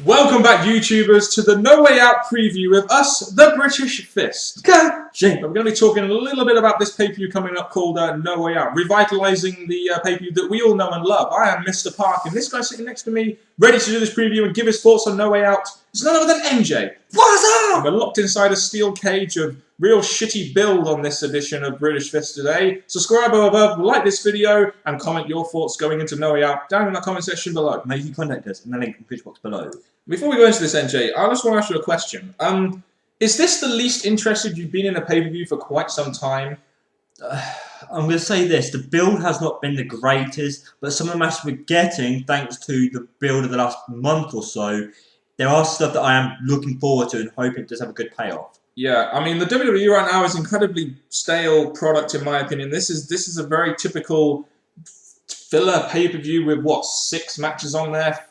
Welcome back, YouTubers, to the No Way Out preview with us, the British Fist. We're going to be talking a little bit about this pay-per-view coming up called No Way Out, revitalising the pay-per-view that we all know and love. I am Mr. Parkin. This guy sitting next to me, ready to do this preview and give his thoughts on No Way Out, is none other than MJ. What's up? We're locked inside a steel cage of real shitty build on this edition of British Fist today. Subscribe above, like this video, and comment your thoughts going into No Way Out down in the comment section below. Maybe you contact us in the link in the description box below. Before we go into this, NJ, I just want to ask you a question. Is this the least interested you've been in a pay-per-view for quite some time? I'm going to say this, the build has not been the greatest, but some of the matches we're getting, thanks to the build of the last month or so, there are stuff that I am looking forward to and hoping it does have a good payoff. Yeah, I mean, the WWE right now is incredibly stale product, in my opinion. This is a very typical filler pay-per-view with, what, 6 matches on there?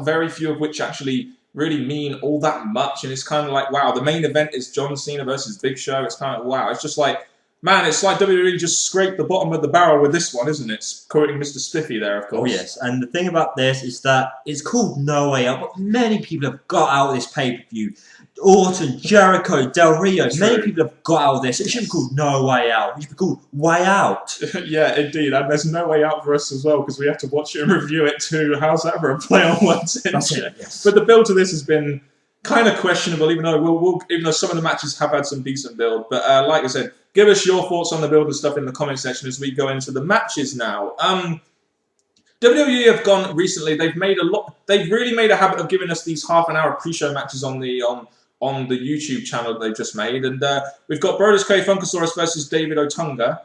Very few of which actually really mean all that much. And it's kind of like, wow, the main event is John Cena versus Big Show. It's kind of, wow, it's just like, man, it's like WWE just scraped the bottom of the barrel with this one, isn't it? Quoting Mr. Spiffy there, of course. Oh, yes. And the thing about this is that it's called No Way Out, but many people have got out of this pay-per-view. Orton, Jericho, Del Rio, many people have got out of this. It should be called No Way Out. It should be called Way Out. Yeah, indeed. And there's no way out for us as well because we have to watch it and review it too. How's that for a play on words? That's it, yes. But the build to this has been kind of questionable, even though even though some of the matches have had some decent build. But like I said, give us your thoughts on the build and stuff in the comment section as we go into the matches now. WWE have gone recently. They've really made a habit of giving us these half-an-hour pre-show matches on the YouTube channel that they've just made, and we've got Brodus Clay Funkasaurus versus David Otunga,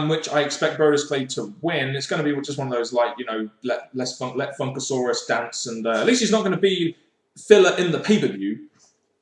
which I expect Brodus Clay to win. It's going to be just one of those, like, you know, let Funkasaurus dance, and at least he's not going to be filler in the pay-per-view.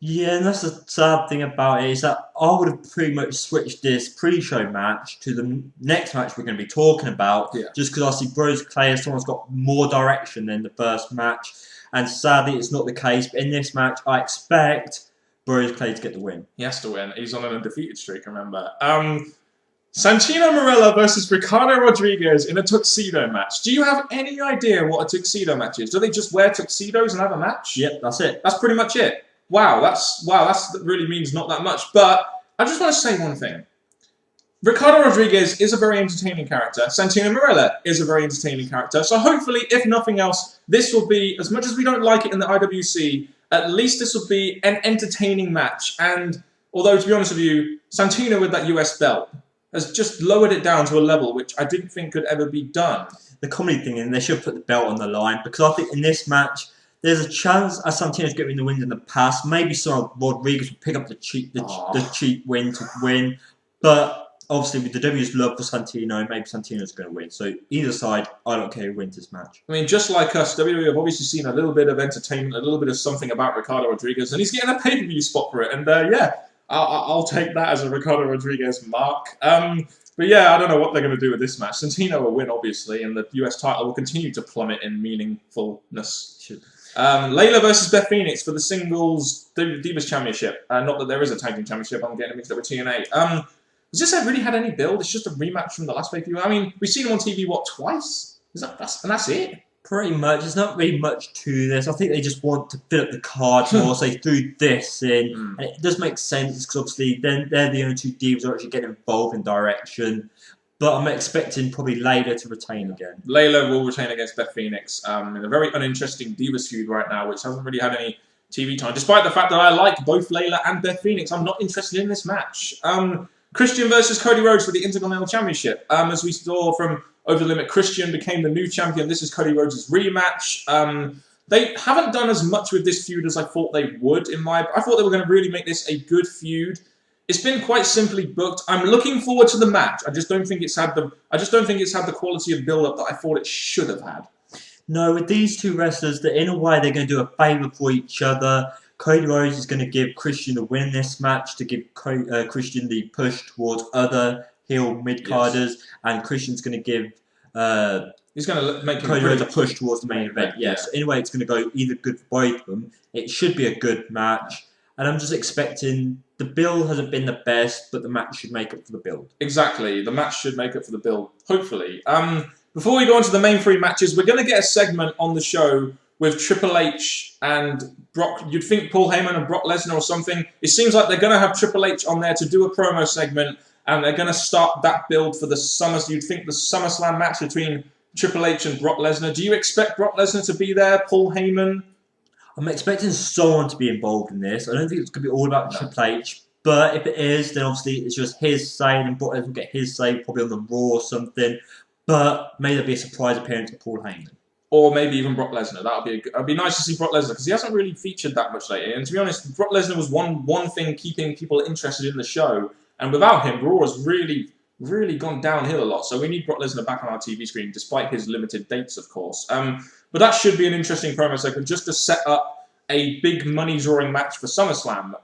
Yeah, and that's the sad thing about it, is that I would have pretty much switched this pre-show match to the next match we're going to be talking about, just because I see Brodus Clay as someone's got more direction than the first match, and sadly it's not the case. But in this match, I expect Brodus Clay to get the win. He has to win. He's on an undefeated streak, remember. Santino Marella versus Ricardo Rodriguez in a tuxedo match. Do you have any idea what a tuxedo match is? Do they just wear tuxedos and have a match? Yep, that's it. That's pretty much it. Wow, that really means not that much. But I just want to say one thing. Ricardo Rodriguez is a very entertaining character. Santino Marella is a very entertaining character. So hopefully, if nothing else, this will be, as much as we don't like it in the IWC, at least this will be an entertaining match. And although, to be honest with you, Santino with that US belt has just lowered it down to a level which I didn't think could ever be done. The comedy thing, and they should put the belt on the line, because I think in this match, there's a chance, as Santino's getting the wins in the past, maybe some Rodriguez will pick up the cheap win to win. But obviously, with the W's love for Santino, maybe Santino's going to win. So either side, I don't care who wins this match. I mean, just like us, WWE have obviously seen a little bit of entertainment, a little bit of something about Ricardo Rodriguez, and he's getting a pay-per-view spot for it. And yeah, I'll take that as a Ricardo Rodriguez mark. But yeah, I don't know what they're going to do with this match. Santino will win, obviously, and the US title will continue to plummet in meaningfulness. Layla versus Beth Phoenix for the singles Divas Championship. Not that there is a tag team championship. I'm getting mixed up with TNA. Has this really had any build? It's just a rematch from the last pay-per-view. I mean, we've seen him on TV, what, twice? That's it? Pretty much. There's not really much to this. I think they just want to fill up the card more, so they threw this in. And it does make sense, because obviously they're the only two divas who are actually getting involved in direction. But I'm expecting probably Layla to retain again. Layla will retain against Beth Phoenix in a very uninteresting Divas feud right now, which hasn't really had any TV time. Despite the fact that I like both Layla and Beth Phoenix, I'm not interested in this match. Christian versus Cody Rhodes for the Intercontinental Championship. As we saw from Over the Limit, Christian became the new champion. This is Cody Rhodes' rematch. They haven't done as much with this feud as I thought they would. I thought they were going to really make this a good feud. It's been quite simply booked. I'm looking forward to the match. I just don't think it's had the quality of build-up that I thought it should have had. No, with these two wrestlers, that in a way they're going to do a favour for each other. Cody Rhodes is going to give Christian the win in this match to give Christian the push towards other heel mid-carders, and Christian's going to give he's going to make Cody Rhodes a push towards the main event. Yes, so in a way it's going to go either good for both of them. It should be a good match, and I'm just expecting. The build hasn't been the best, but the match should make up for the build. Exactly. The match should make up for the build, hopefully. Before we go on to the main 3 matches, we're going to get a segment on the show with Triple H and Brock. You'd think Paul Heyman and Brock Lesnar or something. It seems like they're going to have Triple H on there to do a promo segment, and they're going to start that build for the You'd think the SummerSlam match between Triple H and Brock Lesnar. Do you expect Brock Lesnar to be there, Paul Heyman? I'm expecting someone to be involved in this. I don't think it's going to be all about Triple H. But if it is, then obviously it's just his say, and Brock Lesnar will get his say, probably on the Raw or something. But maybe there'll be a surprise appearance of Paul Heyman. Or maybe even Brock Lesnar. It'd be nice to see Brock Lesnar, because he hasn't really featured that much lately. And to be honest, Brock Lesnar was one thing keeping people interested in the show. And without him, Raw has really gone downhill a lot. So we need Brock Lesnar back on our TV screen, despite his limited dates, of course. But that should be an interesting promo segment, just to set up a big money-drawing match for SummerSlam.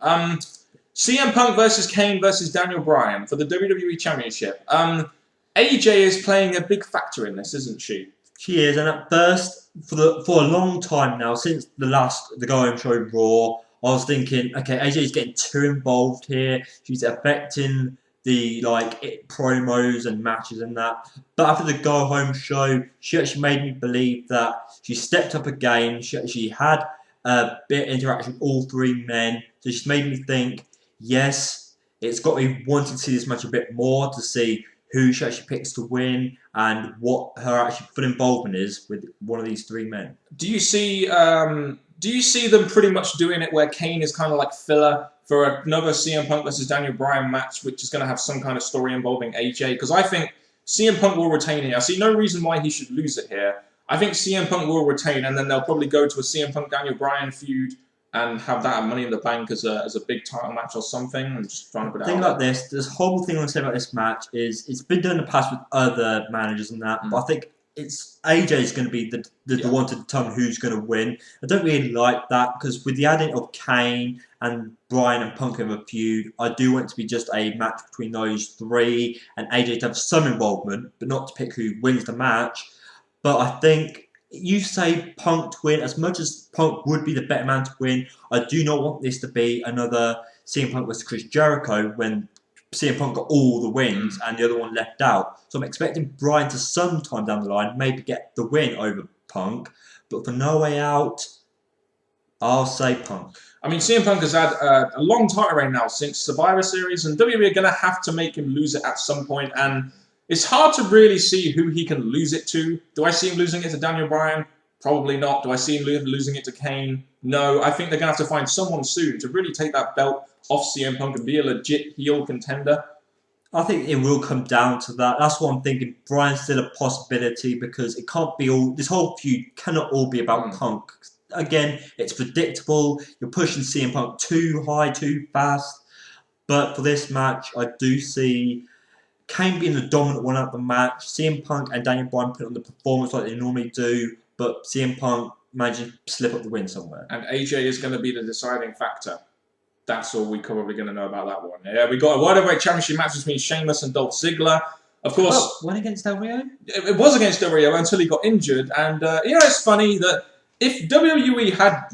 CM Punk versus Kane versus Daniel Bryan for the WWE Championship. AJ is playing a big factor in this, isn't she? She is, and at first, for a long time now, since the go-home show Raw, I was thinking, okay, AJ is getting too involved here. She's affecting the promos and matches and that. But after the go-home show, she actually made me believe that she stepped up a game. She actually had a bit of interaction with all three men. So she's made me think, yes, it's got me wanting to see this match a bit more, to see who she actually picks to win and what her actual full involvement is with one of these three men. Do you see them pretty much doing it where Kane is kind of like filler for another CM Punk versus Daniel Bryan match, which is going to have some kind of story involving AJ? Because I think CM Punk will retain here. I see no reason why he should lose it here. I think CM Punk will retain, and then they'll probably go to a CM Punk Daniel Bryan feud and have that Money in the Bank as a big title match or something. I'm just trying to put it out. The thing about this whole thing I want to say about this match is it's been done in the past with other managers and that, but I think it's AJ's going to be the one to determine who's going to win. I don't really like that, because with the adding of Kane and Bryan and Punk in a feud, I do want it to be just a match between those three and AJ to have some involvement, but not to pick who wins the match. But I think you say Punk to win. As much as Punk would be the better man to win, I do not want this to be another CM Punk versus Chris Jericho when CM Punk got all the wins and the other one left out. So I'm expecting Bryan to sometime down the line maybe get the win over Punk. But for No Way Out, I'll say Punk. I mean, CM Punk has had a long title reign now since Survivor Series, and WWE are going to have to make him lose it at some point, and it's hard to really see who he can lose it to. Do I see him losing it to Daniel Bryan? Probably not. Do I see him losing it to Kane? No. I think they're going to have to find someone soon to really take that belt off CM Punk and be a legit heel contender. I think it will come down to that. That's what I'm thinking. Bryan's still a possibility, because it can't be all. This whole feud cannot all be about Punk. Again, it's predictable. You're pushing CM Punk too high, too fast. But for this match, I do see Kane being the dominant one out of the match, CM Punk and Daniel Bryan put on the performance like they normally do, but CM Punk managed to slip up the win somewhere. And AJ is going to be the deciding factor. That's all we're probably going to know about that one. Yeah, we got a World Heavyweight Championship match between Sheamus and Dolph Ziggler. Of course, went against Del Rio? It was against Del Rio until he got injured. And, it's funny that if WWE had,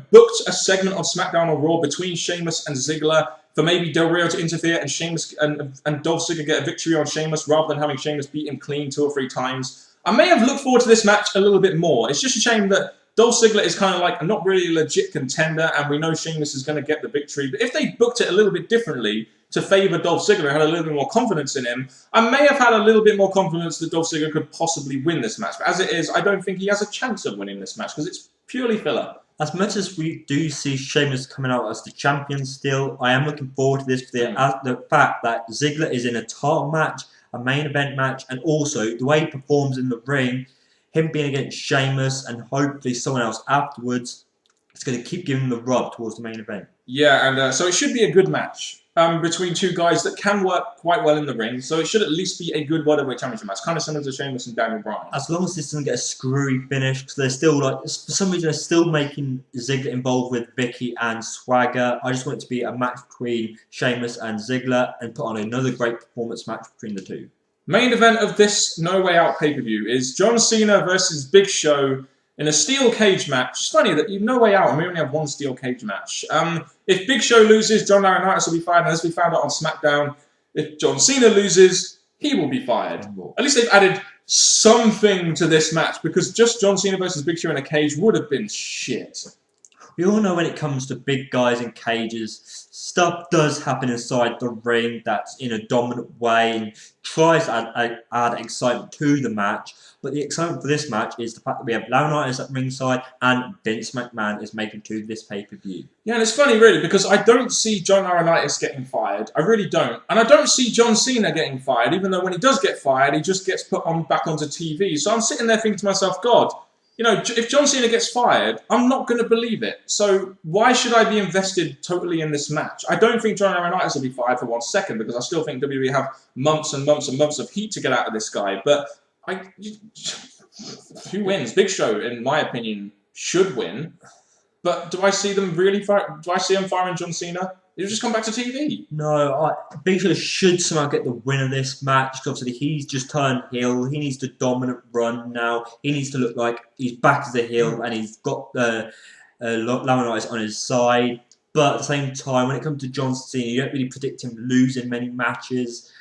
booked a segment of SmackDown or Raw between Sheamus and Ziggler for maybe Del Rio to interfere and Sheamus and Dolph Ziggler get a victory on Sheamus rather than having Sheamus beat him clean 2 or 3 times, I may have looked forward to this match a little bit more. It's just a shame that Dolph Ziggler is kind of like not really a legit contender, and we know Sheamus is going to get the victory. But if they booked it a little bit differently to favour Dolph Ziggler and had a little bit more confidence in him, I may have had a little bit more confidence that Dolph Ziggler could possibly win this match. But as it is, I don't think he has a chance of winning this match because it's purely filler. As much as we do see Sheamus coming out as the champion still, I am looking forward to this for the fact that Ziggler is in a title match, a main event match, and also the way he performs in the ring, him being against Sheamus and hopefully someone else afterwards, it's going to keep giving him the rub towards the main event. Yeah, and so it should be a good match between two guys that can work quite well in the ring. So it should at least be a good World Heavyweight Championship match, kind of similar to Sheamus and Daniel Bryan. As long as this doesn't get a screwy finish, because they're still for some reason they're still making Ziggler involved with Vicky and Swagger. I just want it to be a match between Sheamus and Ziggler and put on another great performance match between the two. Main event of this No Way Out pay-per-view is John Cena versus Big Show in a steel cage match. It's funny that you No Way Out and we only have one steel cage match. If Big Show loses, John Laurinaitis will be fired, and as we found out on SmackDown, if John Cena loses, he will be fired. At least they've added something to this match, because just John Cena versus Big Show in a cage would have been shit. We all know when it comes to big guys in cages, stuff does happen inside the ring that's in a dominant way and tries to add excitement to the match. But the excitement for this match is the fact that we have Laurinaitis at ringside and Vince McMahon is making to this pay-per-view. Yeah, and it's funny, really, because I don't see John Laurinaitis getting fired. I really don't. And I don't see John Cena getting fired, even though when he does get fired, he just gets put on back onto TV. So I'm sitting there thinking to myself, God, you know, if John Cena gets fired, I'm not going to believe it. So why should I be invested totally in this match? I don't think John Laurinaitis will be fired for 1 second, because I still think WWE have months and months and months of heat to get out of this guy. But who wins? Big Show, in my opinion, should win. But do I see them really fire? Do I see them firing John Cena? He'll just come back to TV. No, Big Show should somehow get the win of this match. Because obviously, he's just turned heel. He needs the dominant run now. He needs to look like he's back as a heel, and he's got Laurinaitis on his side. But at the same time, when it comes to John Cena, you don't really predict him losing many matches.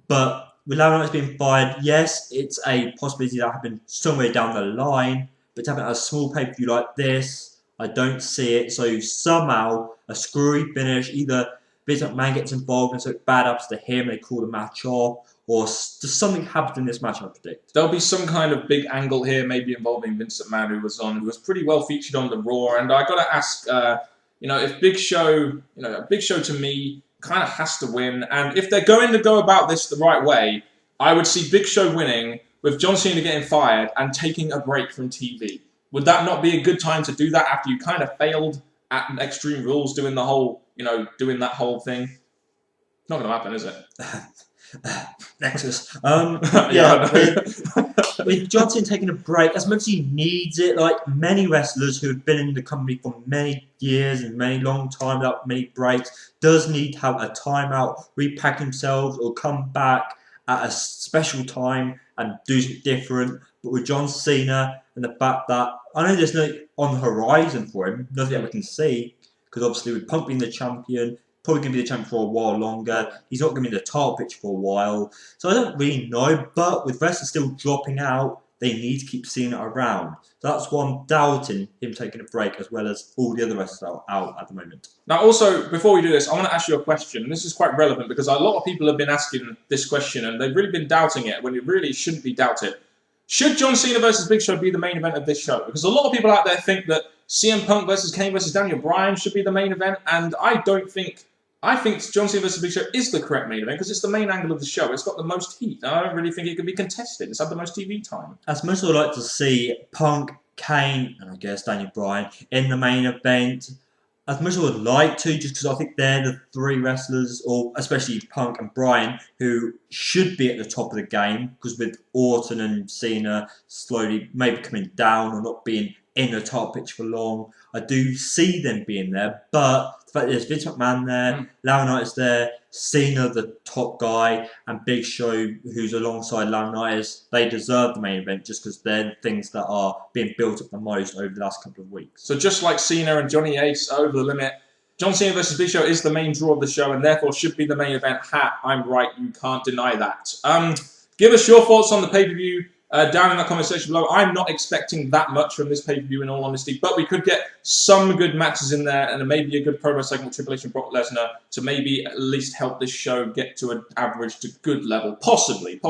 But with Laurinaitis being fired, yes, it's a possibility that happened somewhere down the line. But to have it at a small pay-per-view like this, I don't see it. So somehow, a screwy finish, either Vince McMahon gets involved and so it bad happens to him and they call the match off, or just something happens in this match, I predict. There'll be some kind of big angle here, maybe involving Vince McMahon, who was pretty well featured on the Raw. And I got to ask, if Big Show, Big Show to me kind of has to win. And if they're going to go about this the right way, I would see Big Show winning with John Cena getting fired and taking a break from TV. Would that not be a good time to do that after you kind of failed at Extreme Rules doing the whole, doing that whole thing? Not going to happen, is it? Nexus. With Johnson taking a break, as much as he needs it, like many wrestlers who have been in the company for many years and many long time without many breaks, does need to have a timeout, repack themselves, or come back at a special time and do something different. But with John Cena and the fact that I know there's nothing on the horizon for him, nothing that we can see, because obviously with Punk being the champion, probably going to be the champion for a while longer. He's not going to be in the title picture for a while. So I don't really know, but with wrestlers still dropping out, they need to keep Cena around. So that's why I'm doubting him taking a break, as well as all the other wrestlers out at the moment. Now also, before we do this, I want to ask you a question. This is quite relevant because a lot of people have been asking this question and they've really been doubting it when it really shouldn't be doubted. Should John Cena versus Big Show be the main event of this show? Because a lot of people out there think that CM Punk versus Kane versus Daniel Bryan should be the main event, and I think John Cena versus Big Show is the correct main event because it's the main angle of the show. It's got the most heat, and I don't really think it could be contested. It's had the most TV time. As much as I'd like to see Punk, Kane, and I guess Daniel Bryan in the main event, as much as I would like to, just because I think they're the three wrestlers, or especially Punk and Bryan, who should be at the top of the game, because with Orton and Cena slowly maybe coming down or not being in the top pitch for long, I do see them being there, but the fact that there's Vince McMahon there, Laurinaitis there, Cena the top guy, and Big Show who's alongside Laurinaitis, they deserve the main event just because they're the things that are being built up the most over the last couple of weeks. So just like Cena and Johnny Ace are over the limit, John Cena versus Big Show is the main draw of the show and therefore should be the main event. I'm right, you can't deny that. Give us your thoughts on the pay-per-view down in the comment section below. I'm not expecting that much from this pay-per-view in all honesty, but we could get some good matches in there and maybe a good promo segment with Triple H and Brock Lesnar to maybe at least help this show get to an average to good level. Possibly.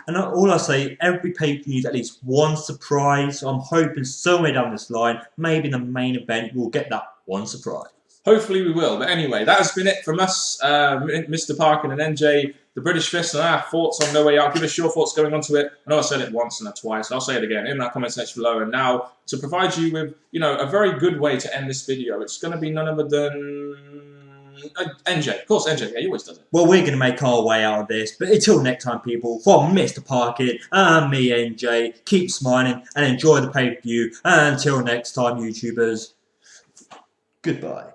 And all I say, every pay-per-view needs at least one surprise, so I'm hoping somewhere down this line, maybe in the main event, we'll get that one surprise. Hopefully we will. But anyway, that has been it from us, Mr. Parkin and NJ, the British Fist, and our thoughts on No Way Out. Give us your thoughts going on to it. I know I said it once and not twice, and I'll say it again in that comment section below. And now, to provide you with, a very good way to end this video, it's going to be none other than NJ. Of course, NJ. Yeah, he always does it. Well, we're going to make our way out of this. But until next time, people, from Mr. Parkin and me, NJ, keep smiling and enjoy the pay-per-view. And until next time, YouTubers, goodbye.